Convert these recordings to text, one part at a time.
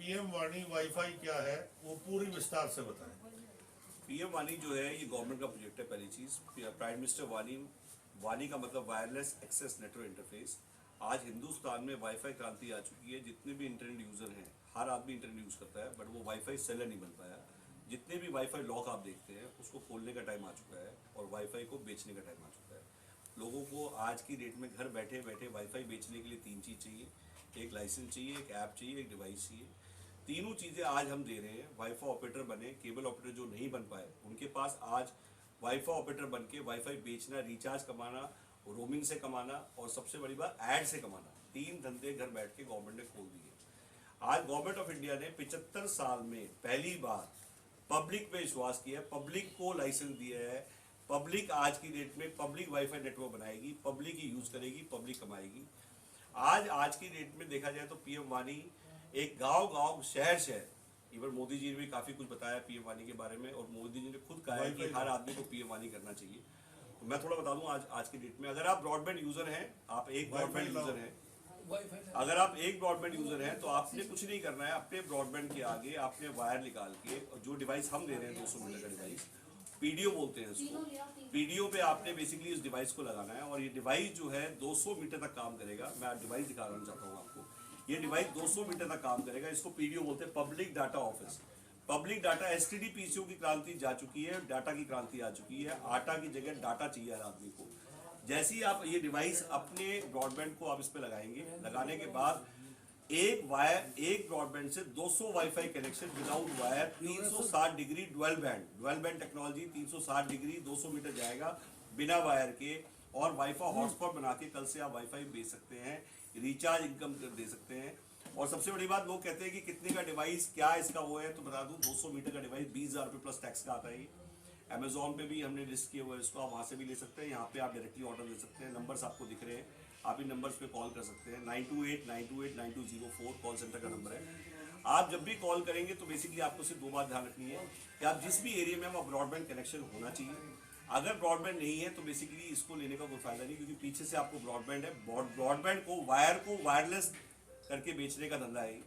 PM वाणी wifi क्या है वो पूरी विस्तार से बताएं। पीएम वाणी जो है ये गवर्नमेंट का प्रोजेक्ट है। पहली चीज़, प्राइम मिनिस्टर वाणी, वाणी का मतलब वायरलेस एक्सेस नेटवर्क इंटरफेस। आज हिंदुस्तान में वाईफाई क्रांति आ चुकी है। जितने भी इंटरनेट यूज़र हैं, हर आदमी इंटरनेट यूज़ करता है, बट वो वाईफाई सेलर नहीं बन पाया। जितने भी वाईफाई लॉक आप देखते हैं उसको खोलने का टाइम आ चुका है और वाईफाई को बेचने का टाइम आ चुका है। लोगों को आज की डेट में घर बैठे बैठे वाईफाई बेचने के लिए तीन चीज़ चाहिए। एक लाइसेंस चाहिए, एक ऐप चाहिए, एक डिवाइस चाहिए। तीनों चीज़ें आज हम दे रहे हैं। वाईफाई ऑपरेटर बने, केबल ऑपरेटर जो नहीं बन पाए उनके पास आज वाईफाई ऑपरेटर बन के वाईफाई बेचना, रिचार्ज कमाना, रोमिंग से कमाना और सबसे बड़ी बात ऐड से कमाना, तीन धंधे घर बैठ के गवर्नमेंट ने खोल दिए। आज गवर्नमेंट ऑफ इंडिया ने 75 साल में पहली बार पब्लिक पे विश्वास किया, पब्लिक को लाइसेंस दिया है। पब्लिक आज की डेट में पब्लिक वाईफाई नेटवर्क बनाएगी, पब्लिक ही यूज़ करेगी, पब्लिक कमाएगी। आज की डेट में देखा जाए तो पीएम वाणी एक गांव शहर इवन मोदी जी ने भी काफ़ी कुछ बताया पीएम वाणी के बारे में, और मोदी जी ने खुद कहा है कि हर आदमी को पीएम वाणी करना चाहिए। तो मैं थोड़ा बता दूं, आज की डेट में अगर आप ब्रॉडबैंड यूज़र हैं, आप एक ब्रॉडबैंड यूज़र हैं, अगर आप एक ब्रॉडबैंड यूज़र हैं तो आपने कुछ नहीं करना है। अपने ब्रॉडबैंड के आगे आपने वायर निकाल के, और जो डिवाइस हम दे रहे हैं 200 मीटर का डिवाइस, पीडीओ बोलते हैं उसको, पीडीओ पे आपने बेसिकली इस डिवाइस को लगाना है और ये डिवाइस जो है 200 मीटर तक काम करेगा। मैं डिवाइस दिखाना चाहता हूँ आपको। ये डिवाइस 200 मीटर तक काम करेगा। इसको पीडीओ बोलते हैं, public data office. Public data, STD PCO की क्रांति जा चुकी है, डाटा की क्रांति आ चुकी है। आटा की जगह डाटा चाहिए हर आदमी को। जैसे ही आप ये डिवाइस अपने ब्रॉडबैंड को आप इस पे लगाएंगे, लगाने के बाद एक ब्रॉडबैंड से 200 wifi connection without wire, 360 degree dual band technology, 360 degree 200 metre जाएगा बिना वायर के, और वाईफाई हॉटस्पॉट बना के कल से आप वाईफाई बेच सकते हैं, रिचार्ज इनकम दे सकते हैं। और सबसे बड़ी बात, लोग कहते हैं कि कितने का डिवाइस, क्या इसका वो है, तो बता दूं 200 मीटर का डिवाइस 20,000 रुपये प्लस टैक्स का आता है। अमेजोन पे भी हमने लिस्ट किया हुआ है इसको, आप वहाँ से भी ले सकते हैं। यहाँ पे आप डायरेक्टली ऑर्डर दे सकते हैं। नंबर्स आपको दिख रहे हैं, आप इन नंबर्स पे कॉल कर सकते हैं। 9289289204 कॉल सेंटर का नंबर है। आप जब भी कॉल करेंगे तो बेसिकली आपको सिर्फ दो बात ध्यान रखनी है कि आप जिस भी एरिया में वहाँ ब्रॉडबैंड कनेक्शन होना चाहिए। अगर ब्रॉडबैंड नहीं है तो बेसिकली इसको लेने का कोई फायदा नहीं, क्योंकि पीछे से आपको ब्रॉडबैंड है। ब्रॉडबैंड को वायरलेस करके बेचने का धंधा है।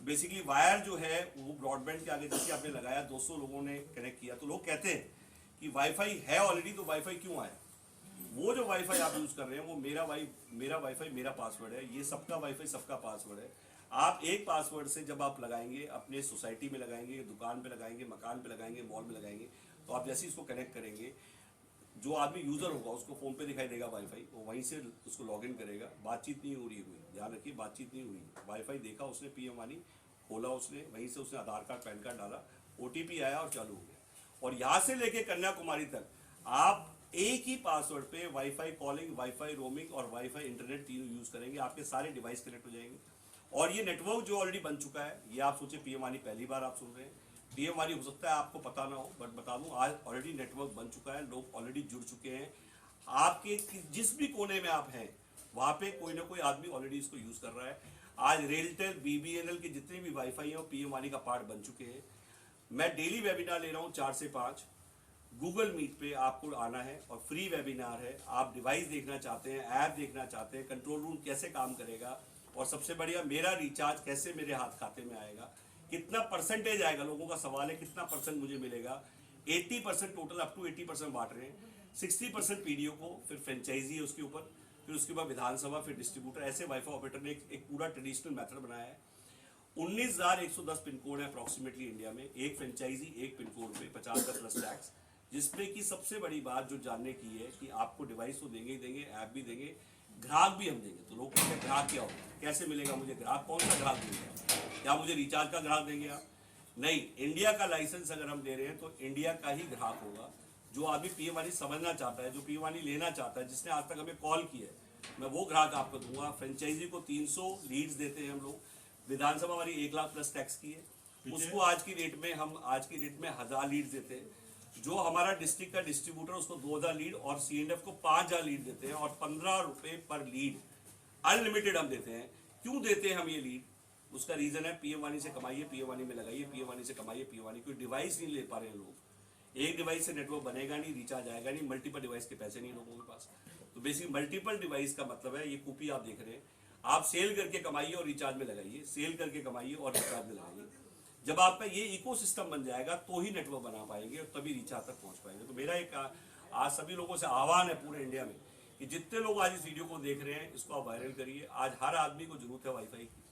बेसिकली वायर जो है वो ब्रॉडबैंड के आगे जैसे आपने लगाया, 200 लोगों ने कनेक्ट किया, तो लोग कहते हैं कि वाईफाई है ऑलरेडी तो वाईफाई क्यों आया। वो जो वाईफाई आप यूज कर रहे हैं वो मेरा वाईफाई मेरा पासवर्ड है, ये सबका वाईफाई सबका पासवर्ड है। आप एक पासवर्ड से जब आप लगाएंगे, अपने सोसाइटी में लगाएंगे, दुकान पे लगाएंगे, मकान पे लगाएंगे, मॉल में लगाएंगे, तो आप जैसे इसको कनेक्ट करेंगे, जो आदमी यूजर होगा उसको फोन पे दिखाई देगा वाईफाई, वो वहीं से उसको लॉगिन करेगा। बातचीत नहीं हो रही है कोई, ध्यान रखिए, बातचीत नहीं हुई। वाईफाई देखा उसने, पीएम वाणी खोला उसने, वहीं से उसने आधार कार्ड पैन कार्ड डाला, ओटीपी आया और चालू हो गया। और यहाँ से लेके कन्याकुमारी तक आप एक ही पासवर्ड पे वाईफाई कॉलिंग, वाईफाई रोमिंग और वाईफाई इंटरनेट तीनों यूज करेंगे। आपके सारे डिवाइस कनेक्ट हो जाएंगे। और ये नेटवर्क जो ऑलरेडी बन चुका है, ये आप सोचे पीएम वाणी पहली बार आप सुन रहे हैं। पीएम वाणी हो सकता है आपको पता ना हो, बट बता दूं आज ऑलरेडी नेटवर्क बन चुका है, लोग ऑलरेडी जुड़ चुके हैं। आपके जिस भी कोने में आप हैं वहां पे कोई ना कोई आदमी ऑलरेडी इसको यूज कर रहा है। आज रेलटेल, बीबीएनएल के जितने भी वाईफाई हैं वो पीएम वाणी का पार्ट बन चुके हैं। मैं डेली वेबिनार ले रहा हूँ 4 से 5। गूगल मीट पे आपको आना है और फ्री वेबिनार है। आप डिवाइस देखना चाहते हैं, ऐप देखना चाहते हैं, कंट्रोल रूम कैसे काम करेगा, और सबसे बढ़िया मेरा रिचार्ज कैसे मेरे हाथ खाते में आएगा, कितना परसेंटेज आएगा, लोगों का सवाल है कितना परसेंट मुझे मिलेगा। 80% टोटल, अप टू 80% बांट रहे हैं। 60% पीडीओ को, फिर फ्रेंचाइजी है उसके ऊपर, फिर उसके बाद विधानसभा, फिर डिस्ट्रीब्यूटर। ऐसे वाईफाई ऑपरेटर ने एक पूरा ट्रेडिशनल मेथड बनाया है। 19,110 पिन कोड है अप्रॉक्सीमेटली इंडिया में। एक फ्रेंचाइजी एक पिन कोड पे 50 का प्लस टैक्स। जिसमें कि सबसे बड़ी बात जो जानने की है कि आपको डिवाइस तो देंगे ही देंगे, ऐप भी देंगे, ग्राहक भी हम देंगे। तो लोग कहते हैं ग्राहक क्या होगा, कैसे मिलेगा मुझे ग्राहक, कौन सा ग्राहक देंगे, क्या मुझे रिचार्ज का ग्राहक देंगे आप? नहीं, इंडिया का लाइसेंस अगर हम दे रहे हैं तो इंडिया का ही ग्राहक होगा। जो आदमी पीएम वाणी समझना चाहता है, जो पीएम वाणी लेना चाहता है, जिसने आज तक हमें कॉल किया है, मैं वो ग्राहक आपको दूंगा। फ्रेंचाइजी को 300 लीड्स देते हैं हम लोग। विधानसभा हमारी 1 लाख प्लस टैक्स की है, उसको आज की डेट में 1000 लीड्स देते हैं। जो हमारा डिस्ट्रिक्ट का डिस्ट्रीब्यूटर उसको 2000 लीड और सीएनएफ को 5000 लीड देते हैं, और 15 रुपए पर लीड अनलिमिटेड हम देते हैं। क्यों देते हैं हम ये लीड? उसका रीजन है पीएम वाणी से कमाइए, पीएम वाणी में लगाइए, पीएम वाणी से कमाइए, पीएम वाणी। कोई डिवाइस नहीं ले पा रहे हैं लोग। एक डिवाइस से नेटवर्क बनेगा नहीं, रिचार्ज आएगा नहीं, मल्टीपल डिवाइस के पैसे नहीं लोगों के पास। तो बेसिक मल्टीपल डिवाइस का मतलब है, ये कॉपी आप देख रहे हैं, आप सेल करके कमाइए और रिचार्ज में लगाइए, सेल करके कमाइए और रिचार्ज में लगाइए। जब आपका ये इकोसिस्टम बन जाएगा तो ही नेटवर्क बना पाएंगे और तभी रिचार्ज तक पहुंच पाएंगे। तो मेरा एक आज सभी लोगों से आह्वान है पूरे इंडिया में कि जितने लोग आज इस वीडियो को देख रहे हैं इसको आप वायरल करिए। आज हर आदमी को जरूरत है वाईफाई की।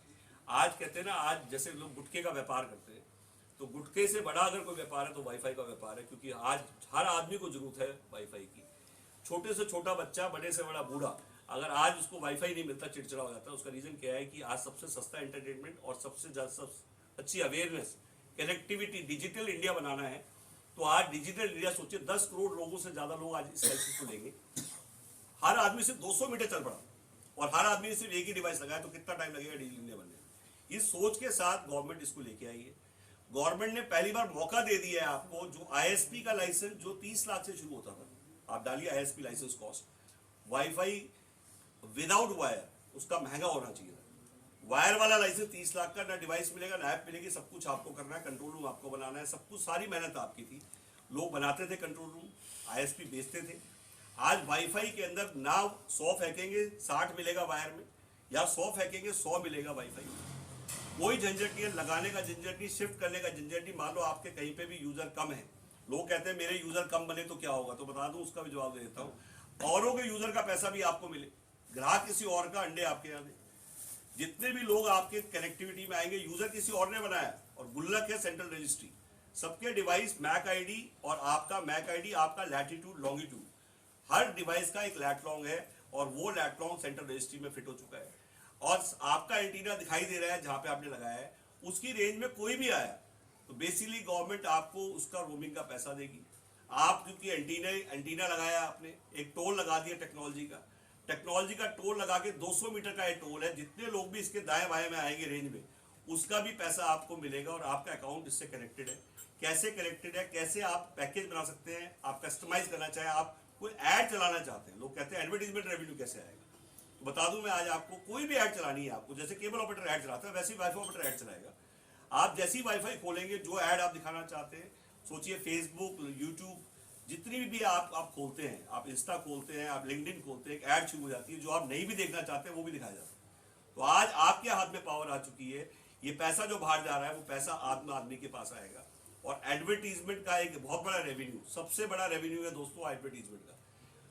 आज कहते हैं ना, आज जैसे लोग गुटखे का व्यापार करते हैं, तो गुटखे से बड़ा अगर कोई व्यापार है तो वाईफाई का व्यापार है, क्योंकि आज हर आदमी को जरूरत है वाईफाई की। छोटे से छोटा बच्चा, बड़े से बड़ा बूढ़ा, अगर आज उसको वाईफाई नहीं मिलता चिड़चिड़ा हो जाता है। उसका रीजन क्या है कि आज सबसे सस्ता एंटरटेनमेंट और सबसे ज्यादा अच्छी अवेयरनेस, कनेक्टिविटी, डिजिटल इंडिया बनाना है। तो आज डिजिटल इंडिया सोचिए, 10 करोड़ लोगों से ज्यादा लोग आज इस लाइसेंस को लेंगे। हर आदमी से 200 मीटर चल पड़ा और हर आदमी ने सिर्फ एक ही डिवाइस लगाया, तो कितना टाइम लगेगा डिजिटल इंडिया बनने में। इस सोच के साथ गवर्नमेंट इसको लेके आई है। गवर्नमेंट ने पहली बार मौका दे दिया है आपको, जो आईएसपी का लाइसेंस जो 30 लाख से शुरू होता था, आप डालिए ISP licence cost, wifi without wire उसका महंगा होना चाहिए था। वायर वाला लाइसेंस 30 लाख का, ना डिवाइस मिलेगा ना ऐप मिलेगी, सब कुछ आपको करना है, कंट्रोल रूम आपको बनाना है, सब कुछ, सारी मेहनत आपकी थी। लोग बनाते थे कंट्रोल रूम, आईएसपी बेचते थे। आज वाईफाई के अंदर ना 100 फेंकेंगे 60 मिलेगा वायर में, या 100 फेंकेंगे 100 मिलेगा वाईफाई। कोई झंझट नहीं है, लगाने का झंझट नहीं, शिफ्ट करने का झंझट नहीं। मान लो आपके कहीं पे भी यूजर कम है, लोग कहते हैं मेरे यूजर कम बने तो क्या होगा, तो बता दूं उसका भी जवाब दे देता हूं। औरों के यूजर का पैसा भी आपको मिले, ग्राहक किसी और का अंडे आपके यहाँ दे। जितने भी लोग आपके कनेक्टिविटी में आएंगे, यूजर किसी और ने बनाया, और गुल्लक है सेंट्रल रजिस्ट्री, सबके डिवाइस मैक आईडी और आपका मैक आईडी, आपका लैटिट्यूड लॉन्गिट्यूड, हर डिवाइस का एक लैट लॉन्ग है, और वो लैट लॉन्ग सेंट्रल रजिस्ट्री में फिट हो चुका है। और आपका एंटीना दिखाई दे रहा है जहां पे आपने लगाया है, उसकी रेंज में कोई भी आया तो बेसिकली गवर्नमेंट आपको उसका रोमिंग का पैसा देगी। आप क्योंकि एंटीना लगाया, आपने एक टोल लगा दिया टेक्नोलॉजी का टोल लगा के 200 मीटर का ये टोल है। जितने लोग भी इसके दाएं बाएं में आएंगे रेंज में, उसका भी पैसा आपको मिलेगा, और आपका अकाउंट इससे कनेक्टेड है। कैसे कनेक्टेड है, कैसे आप पैकेज बना सकते हैं, आप कस्टमाइज करना चाहें, आप कोई ऐड चलाना चाहते हैं, लोग कहते हैं एडवर्टीजमेंट रेवेन्यू कैसे आएगा, तो बता दूं मैं आज आपको, कोई भी ऐड चलानी है आपको, जैसे केबल ऑपरेटर ऐड चलाता है वैसे ही वाईफाई ऑपरेटर ऐड चलाएगा। आप जैसे ही वाईफाई खोलेंगे, जो ऐड आप दिखाना चाहते हैं, सोचिए फेसबुक, यूट्यूब, जितनी भी आप खोलते हैं, आप इंस्टा खोलते हैं, आप लिंक्डइन खोलते हैं, एक ऐड शुरू हो जाती है, जो आप नहीं भी देखना चाहते हैं वो भी दिखाया जाता है। तो आज आपके हाथ में पावर आ चुकी है। ये पैसा जो बाहर जा रहा है वो पैसा आदमी के पास आएगा। और एडवर्टीजमेंट का एक बहुत बड़ा रेवेन्यू, सबसे बड़ा रेवेन्यू है दोस्तों एडवर्टीजमेंट का।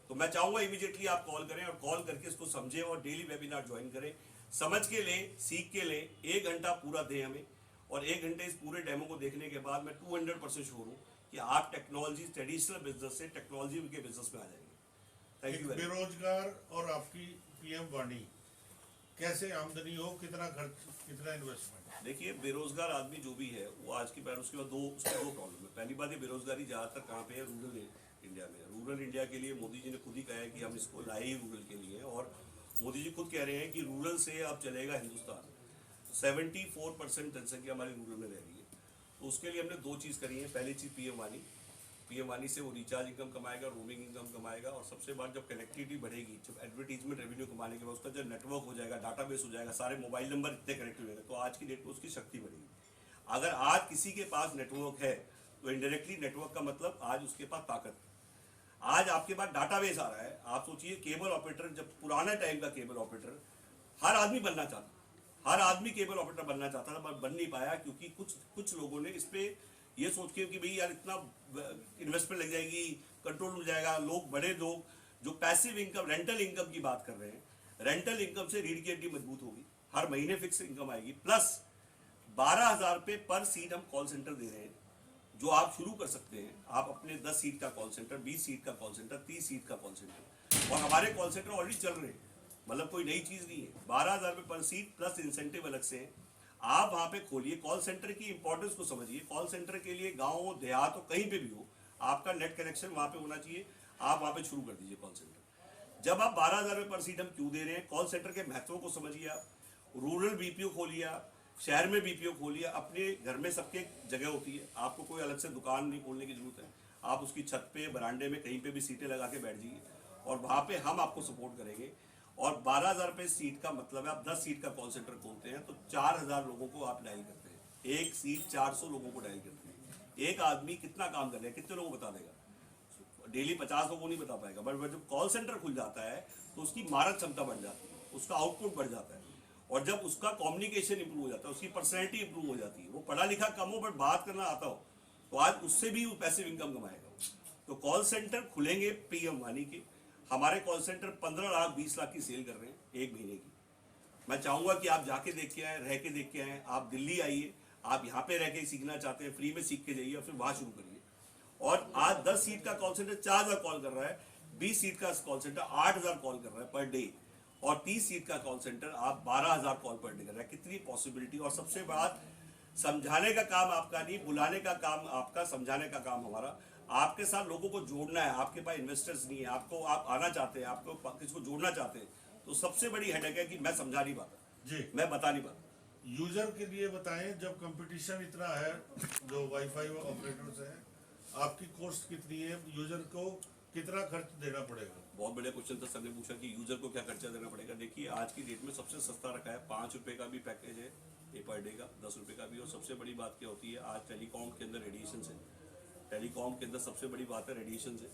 तो मैं चाहूंगा इमीडिएटली आप कॉल करें, और कॉल करके इसको समझें और डेली वेबिनार ज्वाइन करें, समझ के ले, सीख के ले। 1 घंटा पूरा दें हमें, और 1 घंटे इस पूरे डेमो को देखने के बाद मैं 200% श्योर हूँ कि आप टेक्नोलॉजी, ट्रेडिशनल बिजनेस से टेक्नोलॉजी के बिजनेस में आ जाएंगे। Thank you. बेरोजगार और आपकी पीएम वाणी, कैसे आमदनी हो, कितना खर्च, कितना इन्वेस्टमेंट? देखिए, बेरोजगार आदमी जो भी है वो आज की उसके बाद उसके दो प्रॉब्लम है। पहली बात, ये बेरोजगारी ज्यादातर कहाँ पे है, रूरल इंडिया में। रूरल इंडिया के लिए मोदी जी ने खुद ही कहा है कि हम इसको लाए ही रूरल के लिए, और मोदी जी खुद कह रहे हैं कि रूरल से अब चलेगा हिंदुस्तान। 74% जनसंख्या हमारी रूरल में रह रही है। तो उसके लिए हमने 2 चीज़ करी है। पहली चीज़ पीएम वाणी से वो रिचार्ज इनकम कमाएगा, रोमिंग इनकम कमाएगा, और सबसे बाद जब कनेक्टिविटी बढ़ेगी, जब एडवर्टीजमेंट रेवेन्यू कमाने के बाद उसका जब नेटवर्क हो जाएगा, डाटाबेस हो जाएगा, सारे मोबाइल नंबर इतने कनेक्ट हो जाएगा, तो आज की डेट में उसकी शक्ति बढ़ेगी। अगर आज किसी के पास नेटवर्क है तो इनडायरेक्टली नेटवर्क का मतलब आज उसके पास ताकत है। आज आपके पास डाटाबेस आ रहा है। आप सोचिए केबल ऑपरेटर, जब पुराना टाइम का केबल ऑपरेटर हर आदमी बनना चाहता, हर आदमी केबल ऑपरेटर बनना चाहता था, पर बन नहीं पाया, क्योंकि कुछ लोगों ने इस पे ये सोच के कि भाई यार इतना इन्वेस्टमेंट लग जाएगी, कंट्रोल हो जाएगा। बड़े लोग जो पैसिव इनकम, रेंटल इनकम की बात कर रहे हैं, रेंटल इनकम से रीढ़ की हड्डी मजबूत होगी, हर महीने फिक्स इनकम आएगी, प्लस 12,000 रुपये पर सीट हम कॉल सेंटर दे रहे हैं, जो आप शुरू कर सकते हैं। आप अपने 10 सीट का कॉल सेंटर, 20 सीट का कॉल सेंटर, 30 सीट का कॉल सेंटर, और हमारे कॉल सेंटर ऑलरेडी चल रहे हैं, मतलब कोई नई चीज नहीं है। 12,000 रुपये पर सीट प्लस इंसेंटिव अलग से है। आप वहां पे खोलिए, कॉल सेंटर की इंपॉर्टेंस को समझिए। कॉल सेंटर के लिए गांव देहात हो, कहीं पे भी हो, आपका नेट कनेक्शन वहां पे होना चाहिए। आप वहां पे शुरू कर दीजिए कॉल सेंटर। जब आप 12,000 रुपये पर सीट हम क्यों दे रहे हैं, कॉल सेंटर के महत्व को समझिए। आप रूरल बीपीओ खोलिए, आप शहर में बीपीओ खोलिए, अपने घर में सबके जगह होती है, आपको कोई अलग से दुकान नहीं खोलने की जरूरत है। आप उसकी छत पे, बरामदे में, कहीं पे भी सीटें लगा के बैठ जाइए, और वहां पे हम आपको सपोर्ट करेंगे। और 12,000 रुपये सीट का मतलब है, आप 10 सीट का कॉल सेंटर खोलते हैं तो 4,000 लोगों को आप डायल करते हैं। एक सीट 400 लोगों को डायल करते हैं। एक आदमी कितना काम कर रहा है, कितने लोगों को बता देगा? डेली 50 लोगों नहीं बता पाएगा। बट जब कॉल सेंटर खुल जाता है तो उसकी मारक क्षमता बढ़ जाती है, उसका आउटपुट बढ़ जाता है। और जब उसका कम्युनिकेशन इंप्रूव हो जाता है, उसकी पर्सनैलिटी इंप्रूव हो जाती है, वो पढ़ा लिखा कम हो बट बात करना आता हो, तो आज उससे भी वो पैसिव इनकम कमाएगा। तो कॉल सेंटर खुलेंगे पीएम वानी के। हमारे कॉल सेंटर 15 लाख 20 लाख की सेल कर रहे हैं एक महीने की। मैं चाहूंगा कि आप जाके देख के आए, रह के देख के आए। आप दिल्ली आइए, आप यहाँ पे रह के सीखना चाहते हैं, फ्री में सीख के जाइए और फिर वहां शुरू करिए। और आज 10 सीट का कॉल सेंटर 4000 कॉल कर रहा है, 20 सीट का कॉल सेंटर 8000 कॉल कर रहा है पर डे, और 30 सीट का कॉल सेंटर आप 12000 कॉल पर डे कर रहा है। कितनी पॉसिबिलिटी। और सबसे बात, समझाने का काम आपका नहीं, बुलाने का काम आपका, समझाने का काम हमारा। आपके साथ लोगों को जोड़ना है। आपके पास इन्वेस्टर्स नहीं है, आपको, आप आना चाहते हैं, आपको किसको जोड़ना चाहते हैं, तो सबसे बड़ी हेडेक है कि मैं समझा नहीं पाता जी, मैं बता नहीं पाता। यूजर के लिए बताएं, जब कंपटीशन इतना है, जो वाईफाई ऑपरेटर्स हैं, आपकी कॉस्ट कितनी है, यूजर को कितना खर्च देना पड़ेगा? बहुत बढ़िया क्वेश्चन था। सर ने पूछा कि यूजर को क्या खर्चा देना पड़ेगा। देखिए, आज की डेट में सबसे सस्ता रखा है, 5 रुपए का भी पैकेज है ये पर डे का, 10 रुपए का भी। और सबसे बड़ी बात क्या होती है, आज टेलीकॉम के अंदर रेडिएशन है। टेलीकॉम के अंदर सबसे बड़ी बात है रेडिएशन है।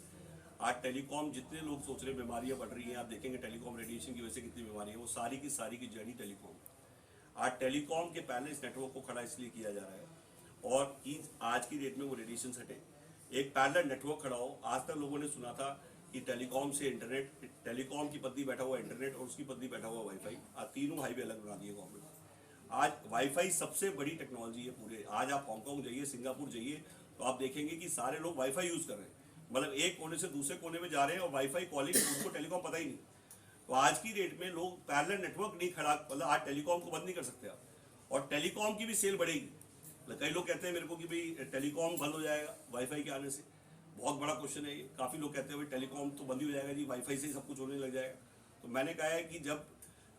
आज टेलीकॉम, जितने लोग सोच रहे हैं बीमारियां बढ़ रही हैं, आप देखेंगे टेलीकॉम रेडिएशन की वजह से कितनी बीमारियां, वो सारी की जड़ी टेलीकॉम। आज टेलीकॉम के पहले इस नेटवर्क को खड़ा इसलिए किया जा रहा है और कि आज की डेट में वो रेडिएशन हटे, एक पैरेलल नेटवर्क खड़ा हो। आज तक लोगों ने सुना था कि टेलीकॉम से इंटरनेट, टेलीकॉम की पद्दी बैठा हुआ इंटरनेट और उसकी पद्दी बैठा हुआ वाईफाई। आज तीनों हाईवे अलग बना दिए गवर्नमेंट ने। आज वाईफाई सबसे बड़ी टेक्नोलॉजी है पूरे। आज आप हांगकांग जाइए, सिंगापुर जाइए, तो आप देखेंगे कि सारे लोग वाईफाई यूज कर रहे हैं। मतलब एक कोने से दूसरे कोने में जा रहे हैं और वाईफाई कॉलिंग, उनको टेलीकॉम पता ही नहीं। तो आज की डेट में लोग पैरेलल नेटवर्क नहीं खड़ा, मतलब आज टेलीकॉम को बंद नहीं कर सकते आप, और टेलीकॉम की भी सेल बढ़ेगी। कई लोग कहते हैं मेरे को कि भाई टेलीकॉम बंद हो जाएगा वाईफाई के आने से। बहुत बड़ा क्वेश्चन है ये। काफ़ी लोग कहते हैं भाई टेलीकॉम तो बंद ही हो जाएगा जी, वाईफाई से ही सब कुछ होने लग जाएगा। तो मैंने कहा है कि जब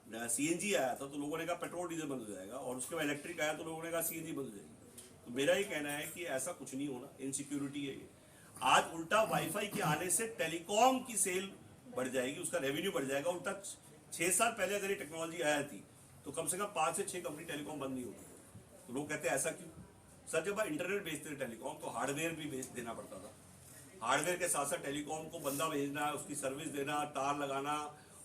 सीएनजी आया था तो लोगों ने कहा पेट्रोल डीजल बंद हो जाएगा, और उसके बाद इलेक्ट्रिक आया तो लोगों ने कहा सीएनजी बंद हो जाएगी। तो मेरा ये कहना है कि ऐसा कुछ नहीं होना, इनसिक्योरिटी है ये। आज उल्टा वाईफाई के आने से टेलीकॉम की सेल बढ़ जाएगी, उसका रेवेन्यू बढ़ जाएगा। उल्टा 6 साल पहले अगर ये टेक्नोलॉजी आया थी तो कम से कम 5 से 6 कंपनी टेलीकॉम बंद नहीं होती। तो लोग कहते हैं ऐसा क्यों? सर, जब आप इंटरनेट बेचते थे टेलीकॉम तो हार्डवेयर भी बेच देना पड़ता था। हार्डवेयर के साथ साथ टेलीकॉम को बंदा भेजना, उसकी सर्विस देना, तार लगाना,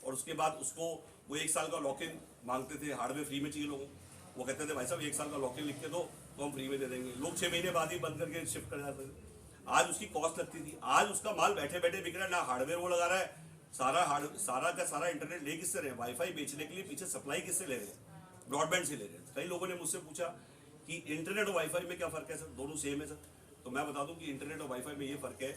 और उसके बाद उसको वो 1 साल का लॉक इन मांगते थे। हार्डवेयर फ्री में चाहिए लोगों को, वो कहते थे भाई साहब 1 साल का लॉक इन लिख के दो तो हम फ्री में दे देंगे। लोग 6 महीने बाद ही बंद करके शिफ्ट कर जाते थे। आज उसकी कॉस्ट लगती थी। आज उसका माल बैठे बैठे बिक रहा है, ना हार्डवेयर वो लगा रहा है, सारा का सारा इंटरनेट ले किससे रहे हैं? वाईफाई बेचने के लिए पीछे सप्लाई किससे ले रहे हैं? ब्रॉडबैंड से ले रहे हैं। कई लोगों ने मुझसे पूछा कि इंटरनेट और वाईफाई में क्या फ़र्क है सर? दोनों सेम है सर। तो मैं बता दूं कि इंटरनेट और वाईफाई में ये फ़र्क है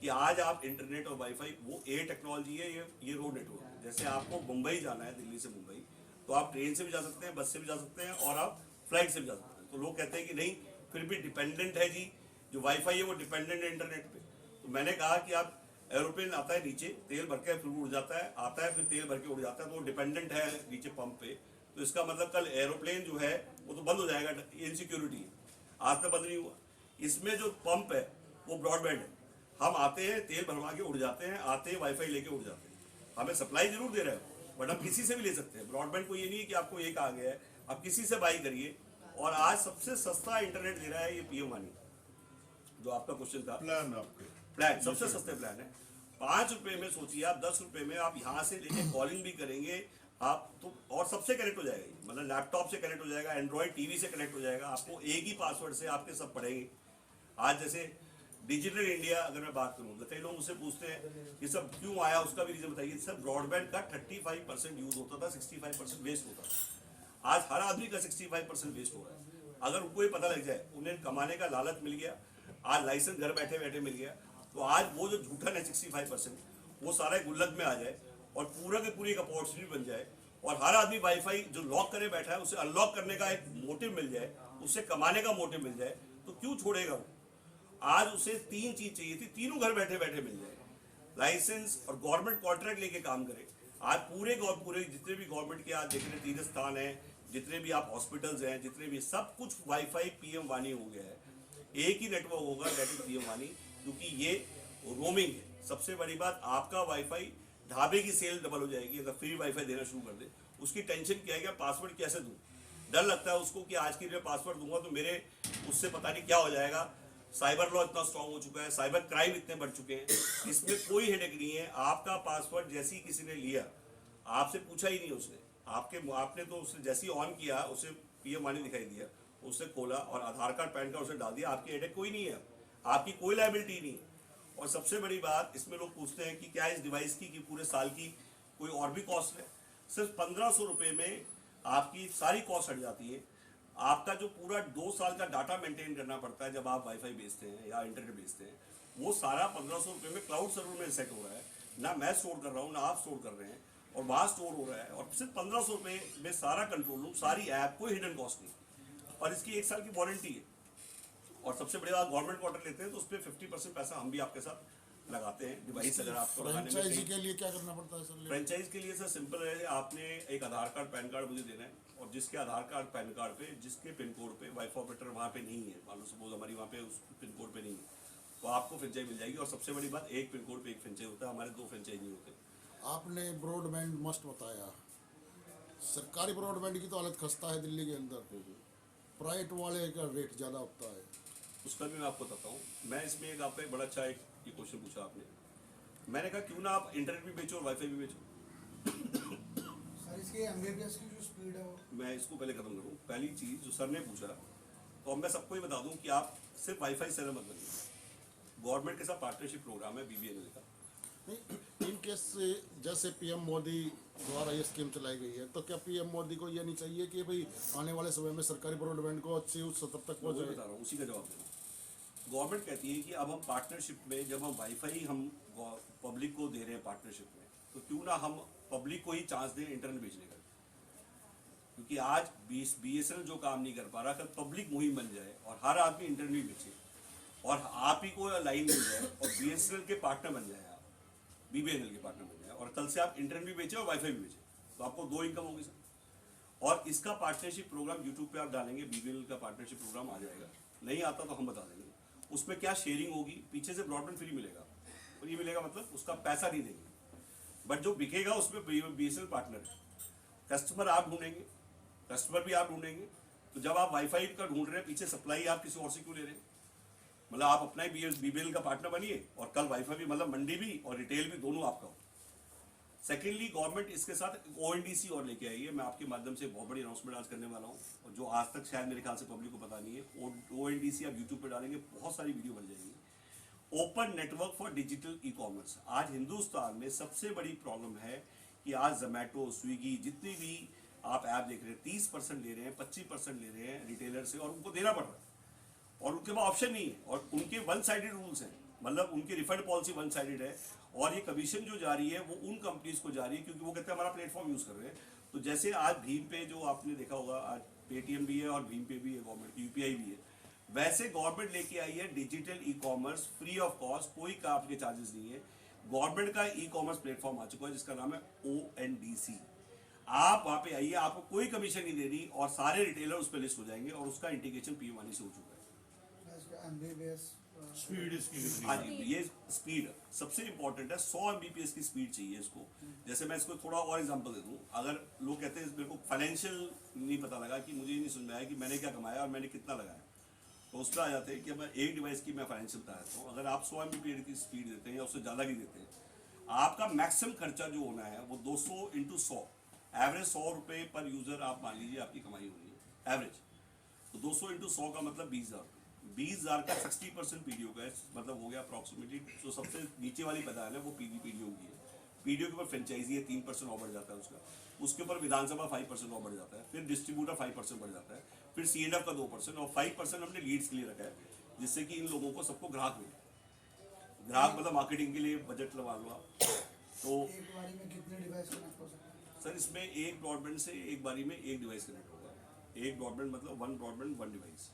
कि आज आप इंटरनेट और वाईफाई, वो एयर टेक्नोलॉजी है, ये रोड नेटवर्क है। जैसे आपको मुंबई जाना है, दिल्ली से मुंबई, तो आप ट्रेन से भी जा सकते हैं, बस से भी जा सकते हैं, और आप फ्लाइट से भी जा सकते हैं। तो लोग कहते हैं कि नहीं, फिर भी डिपेंडेंट है जी, जो वाईफाई है वो डिपेंडेंट है इंटरनेट पे। तो मैंने कहा कि आप, एरोप्लेन आता है नीचे, तेल भर के फिर उड़ जाता है, आता है फिर तेल भर के उड़ जाता है, तो वो डिपेंडेंट है नीचे पंप पे। तो इसका मतलब कल एरोप्लेन जो है वो तो बंद हो जाएगा, इनसिक्योरिटी है। आज तक बंद नहीं हुआ। इसमें जो पंप है वो ब्रॉडबैंड है। हम आते हैं, तेल भरवा के उड़ जाते हैं, आते हैं वाईफाई लेके उड़ जाते हैं। हमें सप्लाई जरूर दे रहे हो बट हम किसी से भी ले सकते हैं। ब्रॉडबैंड को ये नहीं है कि आपको एक आ गया है, आप किसी से बाई करिए। और आज सबसे सस्ता इंटरनेट दे रहा है ये पीएम वानी, जो आपका क्वेश्चन था। प्लान आपके प्लान सबसे सस्ते प्लान है। 5 रुपए में सोचिए आप, 10 रुपए में आप यहाँ से लेके कॉलिंग भी करेंगे आप तो, और सबसे कनेक्ट हो जाएगा। मतलब लैपटॉप से कनेक्ट हो जाएगा, एंड्रॉइड टीवी से कनेक्ट हो जाएगा। आपको एक ही पासवर्ड से आपके सब पढ़ेंगे। आज जैसे डिजिटल इंडिया अगर मैं बात करूँ तो कई लोग मुझसे पूछते हैं ये सब क्यों आया, उसका भी रीजन बताइए। सर, ब्रॉडबैंड का 35% यूज होता था, 65% वेस्ट होता था। आज हर आदमी का 65% वेस्ट हो रहा है। अगर उनको ये पता लग जाए, उन्हें कमाने का लालच मिल गया, आज लाइसेंस घर बैठे बैठे मिल गया, तो आज वो जो झूठन है 65% वो सारा गुल्लक में आ जाए और पूरा की पूरी एक अपॉर्चुनिटी बन जाए, और हर आदमी वाईफाई जो लॉक करे बैठा है उसे अनलॉक करने का एक मोटिव मिल जाए, उससे कमाने का मोटिव मिल जाए, तो क्यों छोड़ेगा वो? आज उसे 3 चीज चाहिए थी, तीनों घर बैठे बैठे मिल जाए। लाइसेंस और गवर्नमेंट कॉन्ट्रैक्ट लेके काम करे। आज पूरे जितने भी गवर्नमेंट के आज देख रहे तीर्थ स्थान है, जितने भी आप हॉस्पिटल्स हैं, जितने भी, सब कुछ वाईफाई पीएम वानी हो गया है। एक ही नेटवर्क होगा, दैट इज पीएम वानी, क्योंकि ये रोमिंग है। सबसे बड़ी बात, आपका वाईफाई, ढाबे की सेल डबल हो जाएगी अगर फ्री वाईफाई देना शुरू कर दे। उसकी टेंशन क्या है कि पासवर्ड कैसे दूं, डर लगता है उसको कि आज के लिए पासवर्ड दूंगा तो मेरे उससे पता नहीं क्या हो जाएगा। साइबर लॉ इतना स्ट्रांग हो चुका है, साइबर क्राइम इतने बढ़ चुके हैं, इसमें कोई हेडेक नहीं है। आपका पासवर्ड जैसे ही किसी ने लिया, आपसे पूछा ही नहीं उसने, आपने तो उसे जैसे ही ऑन किया उसे पीएम वाणी दिखाई दिया, उसे खोला और आधार कार्ड पैन कार्ड उसे डाल दिया, आपकी हेडेक कोई नहीं है, आपकी कोई लायबिलिटी नहीं है। और सबसे बड़ी बात इसमें लोग पूछते हैं कि क्या इस डिवाइस की कि पूरे साल की कोई और भी कॉस्ट है। सिर्फ 1500 रुपये में आपकी सारी कॉस्ट हट जाती है। आपका जो पूरा 2 साल का डाटा मेंटेन करना पड़ता है जब आप वाईफाई बेचते हैं या इंटरनेट बेचते हैं, वो सारा 1500 रुपये में क्लाउड सर्वर में सेट हो रहा है। ना मैं स्टोर कर रहा हूँ ना आप स्टोर कर रहे हैं, और वहाँ स्टोर हो रहा है, और सिर्फ 1500 रुपये में सारा कंट्रोल रूम, सारी ऐप, कोई हिडन कॉस्ट नहीं, और इसकी 1 साल की वारंटी है। और सबसे बड़ी बात, गवर्नमेंट क्वार्टर लेते हैं तो उस पर 50% पैसा हम भी आपके साथ लगाते हैं डिवाइस अगर आपको लगाने में। फ्रेंचाइजी के लिए क्या करना पड़ता है सर? फ्रेंचाइज के लिए सर सिंपल है, आपने एक आधार कार्ड पैन कार्ड मुझे देना है, और जिसके आधार कार्ड पैन कार्ड पे जिसके पिन कोड पे वाईफाई ऑपरेटर वहाँ पे नहीं है, मान लो सपोज हमारी वहाँ पे उस पिन कोड पे नहीं है, तो आपको फ्रेंचाइज मिल जाएगी। और सबसे बड़ी बात, एक पिन कोड पे एक फ्रेंचाइज होता है, हमारे 2 फ्रेंचाइज नहीं होते। आपने ब्रॉडबैंड मस्ट बताया, सरकारी ब्रॉडबैंड की तो हालत खस्ता है दिल्ली के अंदर, प्राइवेट वाले का रेट ज़्यादा होता है। उसका भी मैं आपको बताता हूँ। मैं इसमें एक आपका एक बड़ा अच्छा एक ये क्वेश्चन पूछा आपने, मैंने कहा क्यों ना आप इंटरनेट भी बेचो और वाईफाई भी बेचो। सर इसके एमबीबीएस की जो स्पीड है वो, मैं इसको पहले खत्म करूँ। पहली चीज़ जो सर ने पूछा, तो अब मैं सबको ही बता दूं कि आप सिर्फ वाईफाई सेलर मत बनिए। गवर्नमेंट के साथ पार्टनरशिप प्रोग्राम है BBNL का। नहीं, इन केस जैसे पीएम मोदी द्वारा ये स्कीम चलाई गई है, तो क्या पीएम मोदी को ये नहीं चाहिए कि भाई आने वाले समय में सरकारी ब्रॉडबैंड को अच्छी उच्च स्तर तक मैं वही पहुंचाए? बता रहा हूँ, उसी का जवाब देना। गवर्नमेंट कहती है कि अब हम पार्टनरशिप में, जब हम वाईफाई हम पब्लिक को दे रहे हैं पार्टनरशिप में, तो क्यों ना हम पब्लिक को ही चांस दें इंटरनेट बेचने का। क्योंकि आज BSNL जो काम नहीं कर पा रहा, अगर पब्लिक मुहिम बन जाए और हर आदमी इंटरनेट बेचे और आप ही को लाइन मिल जाए और BSNL के पार्टनर बन जाए, आप BBNL के पार्टनर बन जाए, और कल से आप इंटरनेट भी बेचे और वाईफाई भी बेचे, तो आपको 2 इनकम होगी सर। और इसका पार्टनरशिप प्रोग्राम यूट्यूब पे आप डालेंगे, BBNL का पार्टनरशिप प्रोग्राम आ जाएगा। नहीं आता तो हम बता देंगे। उसमें क्या शेयरिंग होगी, पीछे से ब्रॉडबैंड फ्री मिलेगा, फ्री मिलेगा मतलब उसका पैसा नहीं देंगे, बट जो बिकेगा उसमें BSNL पार्टनर है। कस्टमर आप ढूंढेंगे, कस्टमर भी आप ढूंढेंगे। तो जब आप वाईफाई का ढूंढ रहे हैं, पीछे सप्लाई आप किसी और से क्यों ले रहे हैं? मतलब आप अपना ही BBNL का पार्टनर बनिए और कल वाईफाई भी, मतलब मंडी भी और रिटेल भी दोनों आपका हो। सेकेंडली, गवर्नमेंट इसके साथ ONDC और लेके आई है। मैं आपके माध्यम से बहुत बड़ी अनाउंसमेंट आज करने वाला हूँ, और जो आज तक शायद मेरे ख्याल से पब्लिक को पता नहीं है। ONDC आप यूट्यूब पे डालेंगे, बहुत सारी वीडियो बन जाएंगी। Open network for digital e-commerce. आज हिंदुस्तान में सबसे बड़ी प्रॉब्लम है कि आज जोमेटो, स्विगी, जितनी भी आप ऐप देख रहे हैं, 30% ले रहे हैं, 25% ले रहे हैं रिटेलर से, और उनको देना पड़ रहा है, और उनके पास ऑप्शन नहीं है, और उनके 1 साइडेड रूल्स हैं, मतलब उनकी रिफंड पॉलिसी 1 साइडेड है। और ये कमीशन जो जा रही है वो उन कंपनीज को जा रही है, क्योंकि वो कहते हैं हमारा प्लेटफॉर्म यूज कर रहे हैं। तो जैसे आज भीम पे जो आपने देखा होगा, आज पेटीएम भी है और भीम पे भी है, गवर्नमेंट की UPI भी है, वैसे गवर्नमेंट लेके आई है digital e-commerce free of cost, कोई का आपके चार्जेस नहीं है। गवर्नमेंट का ई-कॉमर्स प्लेटफॉर्म आ चुका है जिसका नाम है ONDC। आप वहाँ पे आइए, आपको कोई कमीशन नहीं देनी, और सारे रिटेलर उस पर लिस्ट हो जाएंगे, और उसका इंटीग्रेशन पीएम वाणी से हो चुका है। इसका एमबीबीएस स्पीड इसकी कितनी हाँ है? जी, ये स्पीड सबसे इंपॉर्टेंट है। 100 Mbps की स्पीड चाहिए इसको। जैसे मैं इसको थोड़ा और एग्जांपल दे दूं, अगर लोग कहते हैं मेरे को फाइनेंशियल नहीं पता लगा, कि मुझे नहीं समझ में आया कि मैंने क्या कमाया और मैंने कितना लगाया, तो उस पर आ जाते हैं कि मैं एक डिवाइस की मैं फाइनेंशियल बता देता हूँ। अगर आप 100 Mbps की स्पीड देते हैं या उससे ज़्यादा की देते हैं, आपका मैक्सिमम खर्चा जो होना है वो 200 × 100, एवरेज 100 रुपये पर यूज़र आप मान लीजिए आपकी कमाई हो रही है एवरेज, तो 200 × 100 का मतलब 20,000। 20,000 का 60% PDO का है, मतलब हो गया अप्रॉक्सीमेटली। जो सबसे नीचे वाली पैदान है वो PDO की है। PDO के ऊपर फ्रेंचाइजी है, 3% और बढ़ जाता है उसका। उसके ऊपर विधानसभा 5% और बढ़ जाता है, फिर डिस्ट्रीब्यूटर 5% बढ़ जाता है, फिर C&F का 2%, और 5% हमने लीड्स के लिए रखा है, जिससे कि इन लोगों को सबको ग्राहक मिले। ग्राहक मतलब मार्केटिंग के लिए बजट लगा लो आप। तो एक बारी में कितने डिवाइस कनेक्ट हो सकते हैं? सर इसमें एक ब्रॉडबैंड से एक बारी में एक डिवाइस कनेक्ट होगा। एक ब्रॉडबैंड मतलब 1 ब्रॉडबैंड 1 डिवाइस।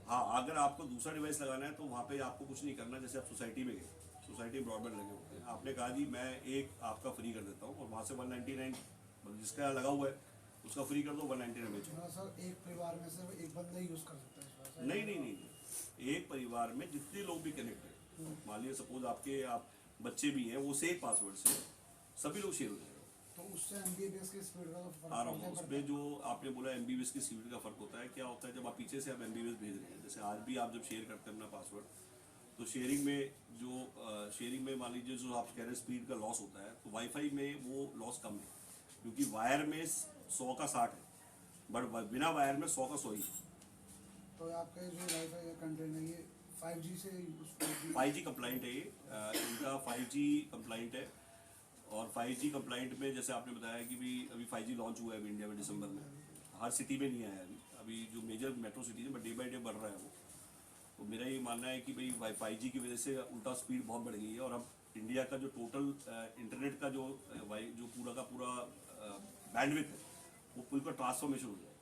हाँ, अगर आपको दूसरा डिवाइस लगाना है तो वहाँ पे आपको कुछ नहीं करना। जैसे आप सोसाइटी में गए, सोसाइटी में ब्रॉडबैंड लगे होते हैं, आपने कहा जी मैं एक आपका फ्री कर देता हूँ, और वहाँ से 199 मतलब जिसका लगा हुआ है उसका फ्री कर दो, 199 बेचो। हाँ सर, एक परिवार में सिर्फ एक बंदा ही यूज कर सकता है इस बार। नहीं, एक परिवार में जितने लोग भी कनेक्ट हैं, मान लीजिए सपोज आपके आप बच्चे भी हैं, वो सेम पासवर्ड से सभी लोग शेयर हो जाएगा। तो उससे एमबीबीएस की स्पीड का तो फर्क आ रहा हूँ, पड़ता उसमें जो आपने बोला MBBS की स्पीड का फर्क होता है। क्या होता है जब आप पीछे से आप MBBS भेज रहे हैं, जैसे आज भी आप जब शेयर करते हैं अपना पासवर्ड, तो शेयरिंग में मान लीजिए जो आप कह रहे हैं स्पीड का लॉस होता है, तो वाईफाई में वो लॉस कम है, क्योंकि वायर में 100 का 60 है, बट बिना वायर में 100 का 100 ही है। तो आपका ये जो वाईफाई का कंटेंट है ये 5G से यूज 5G कंप्लाइंट है ये, इनका 5G कंप्लाइंट है। और 5G कंप्लाइंट में जैसे आपने बताया कि भी अभी 5G लॉन्च हुआ है अभी इंडिया में दिसंबर में, हर सिटी में नहीं आया अभी जो मेजर मेट्रो सिटीज में, बट डे बाई डे बढ़ रहा है वो। तो मेरा ये मानना है कि भाई 5G की वजह से उल्टा स्पीड बहुत बढ़ गई है, और अब इंडिया का जो टोटल इंटरनेट का जो पूरा का पूरा बैंडविड्थ है वो पूरा ट्रांसफॉर्मेशन हो जाएगा।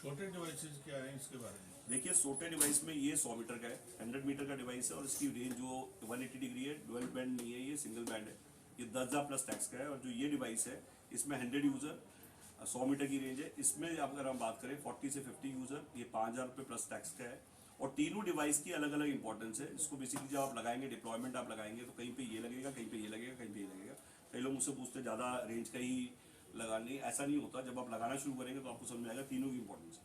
छोटे डिवाइसेस क्या हैं इसके बारे में? देखिए छोटे डिवाइस में ये 100 मीटर का है, 100 मीटर का डिवाइस है, और इसकी रेंज जो 180 डिग्री है, डुअल बैंड नहीं है, ये सिंगल बैंड है, ये 10,000 प्लस टैक्स का है। और जो ये डिवाइस है इसमें 100 यूज़र, 100 मीटर की रेंज है। इसमें अगर हम बात करें 40 से 50 यूज़र, ये 5,000 रुपये प्लस टैक्स का है। और तीनों डिवाइस की अलग अलग इंपॉर्टेंस है। इसको बेसिकली जब आप लगाएंगे, डिप्लॉयमेंट आप लगाएंगे, तो कहीं पे ये लगेगा, कहीं पे ये लगेगा, कहीं पे ये लगेगा। कई लोग मुझसे पूछते हैं ज़्यादा रेंज का ही लगाने, ऐसा नहीं होता। जब आप लगाना शुरू करेंगे तो आपको समझ में आएगा तीनों की इंपॉर्टेंस है।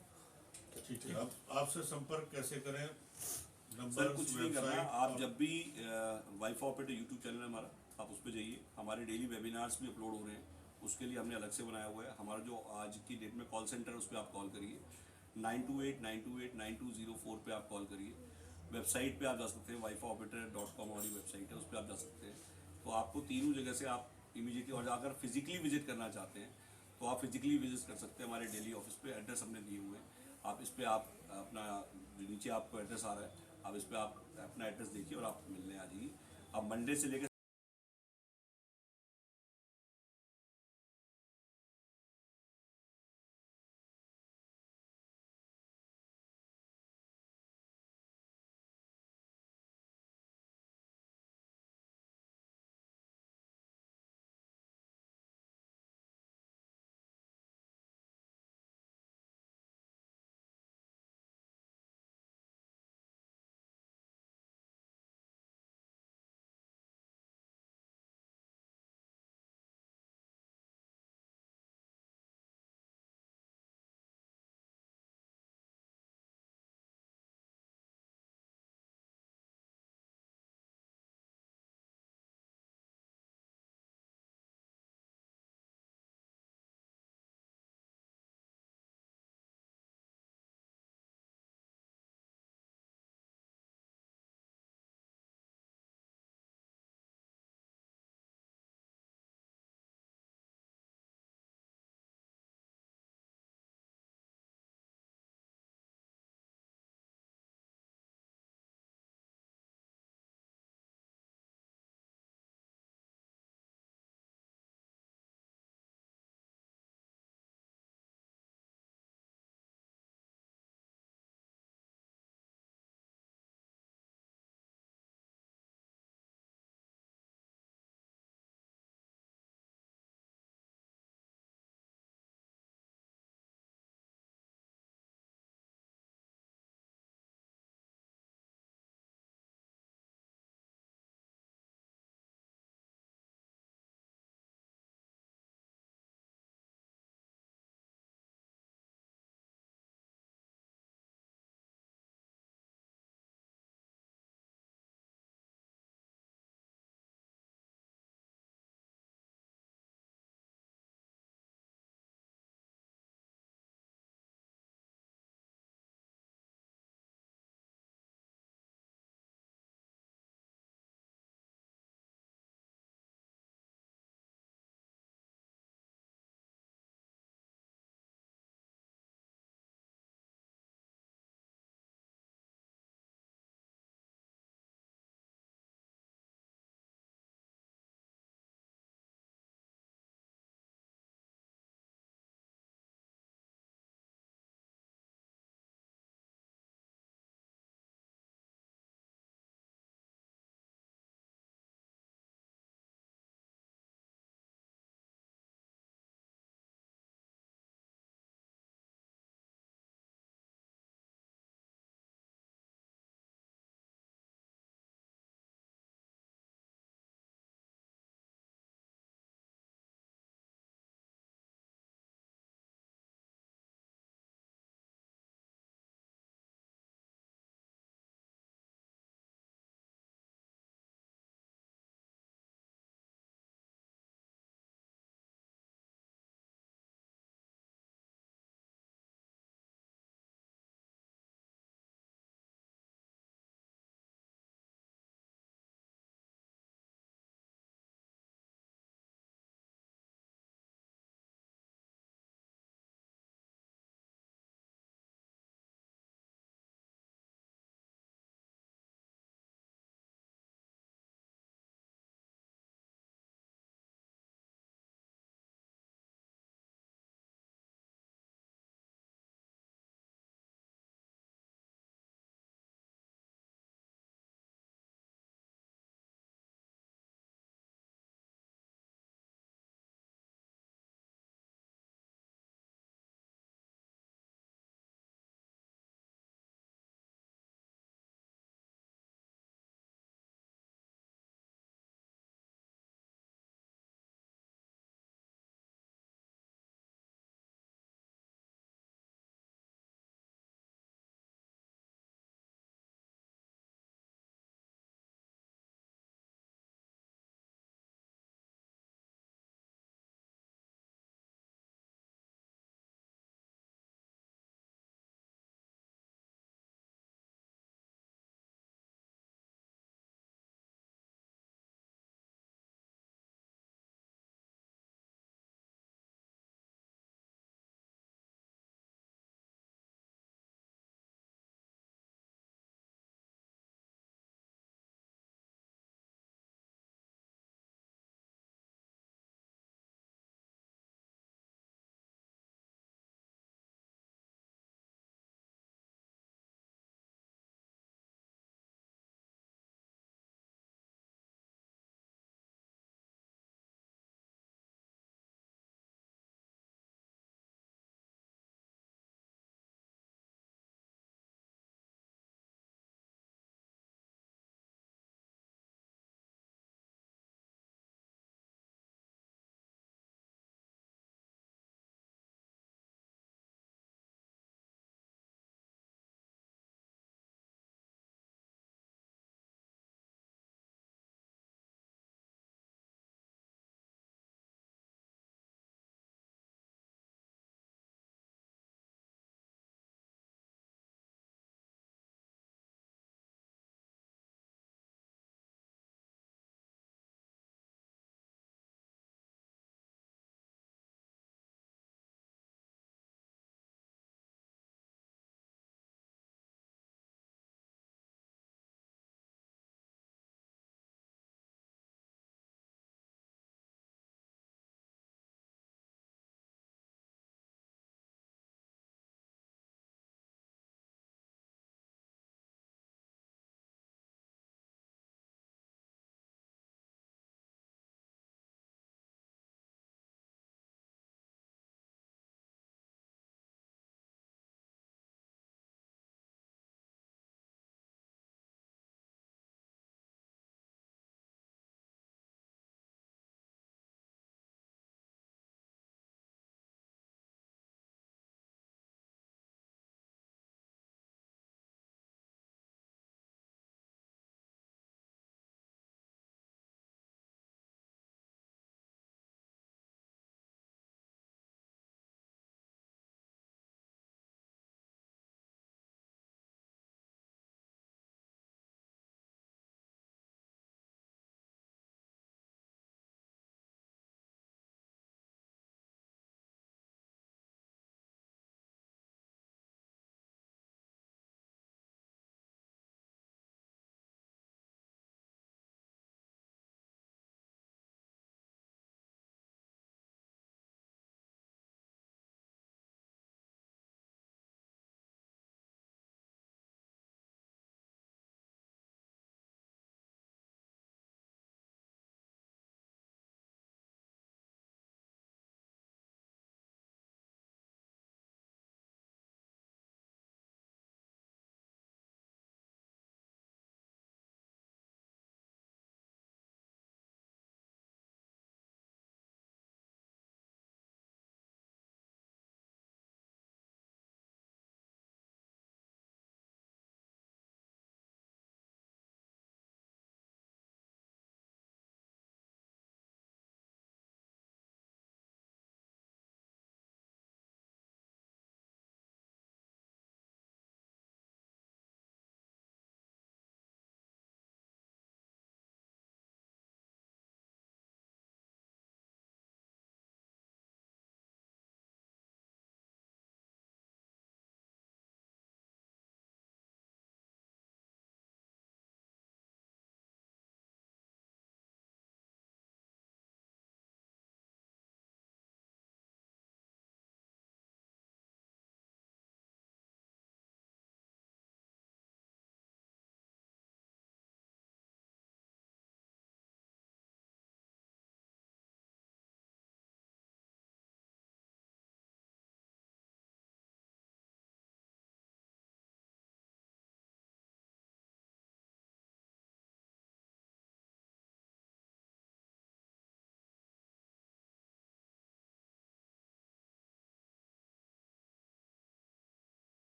ठीक है, अब आपसे संपर्क कैसे करें? सर नंबर, कुछ नहीं करना, आप जब भी वाईफाई ऑपरेटर यूट्यूब चैनल है हमारा, आप उस पर जाइए। हमारे डेली वेबिनार्स भी अपलोड हो रहे हैं, उसके लिए हमने अलग से बनाया हुआ है। हमारा जो आज की डेट में कॉल सेंटर है उस पर आप कॉल करिए, 9289289204 पे आप कॉल करिए। वेबसाइट पे आप जा सकते हैं, wifioperator.com हमारी वेबसाइट है, उस पर आप जा सकते हैं। तो आपको तीनों जगह से आप इमीडिएटली, और अगर फिजिकली विजिट करना चाहते हैं तो आप फिजिकली विजिट कर सकते हैं हमारे डेली ऑफिस पे। एड्रेस हमने दिए हुए हैं, आप इस पर आप अपना जो नीचे आपको एड्रेस आ रहा है, आप इस पर आप अपना एड्रेस देखिए और आप मिलने आ जाइए। आप मंडे से लेकर